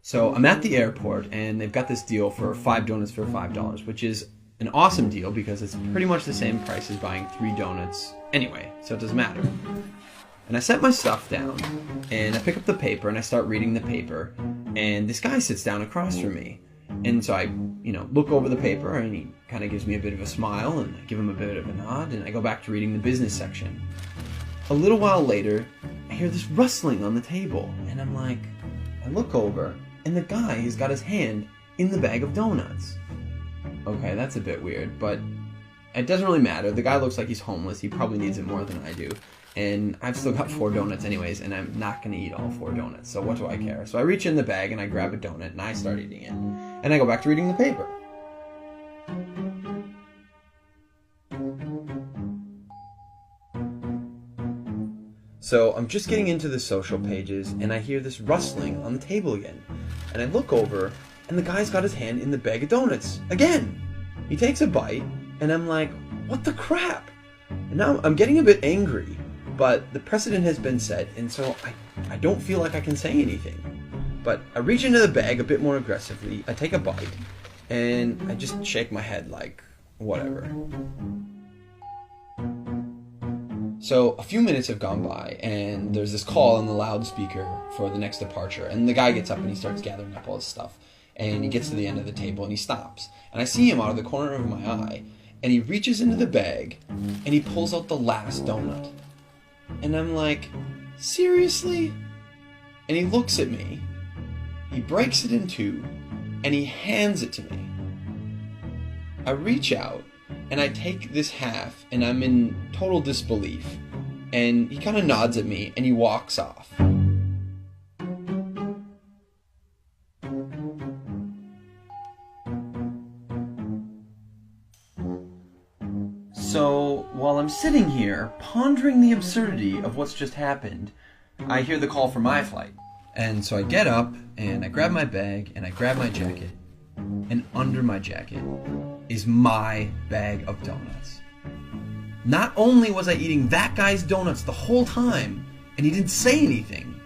So I'm at the airport, and they've got this deal for 5 donuts for $5, which is an awesome deal because it's pretty much the same price as buying 3 donuts anyway, so it doesn't matter. And I set my stuff down, and I pick up the paper, and I start reading the paper, and this guy sits down across from me. And so I, look over the paper, and he kind of gives me a bit of a smile, and I give him a bit of a nod, and I go back to reading the business section. A little while later, I hear this rustling on the table, and I look over, and the guy has got his hand in the bag of donuts. Okay, that's a bit weird, but it doesn't really matter. The guy looks like he's homeless. He probably needs it more than I do. And I've still got 4 donuts anyways, and I'm not going to eat all 4 donuts, so what do I care? So I reach in the bag, and I grab a donut, and I start eating it. And I go back to reading the paper. So I'm just getting into the social pages, and I hear this rustling on the table again. And I look over, and the guy's got his hand in the bag of donuts again. He takes a bite, and I'm like, what the crap? And now I'm getting a bit angry, but the precedent has been set, and so I don't feel like I can say anything. But I reach into the bag a bit more aggressively, I take a bite, and I just shake my head like, whatever. So a few minutes have gone by, and there's this call on the loudspeaker for the next departure, and the guy gets up and he starts gathering up all his stuff, and he gets to the end of the table and he stops. And I see him out of the corner of my eye, and he reaches into the bag, and he pulls out the last donut. And I'm like, seriously? And he looks at me, he breaks it in 2, and he hands it to me. I reach out, and I take this half, and I'm in total disbelief. And he kind of nods at me, and he walks off. So, while I'm sitting here, pondering the absurdity of what's just happened, I hear the call for my flight. And so I get up, and I grab my bag, and I grab my jacket, and under my jacket is my bag of donuts. Not only was I eating that guy's donuts the whole time, and he didn't say anything,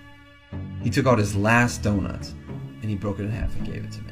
he took out his last donut, and he broke it in half and gave it to me.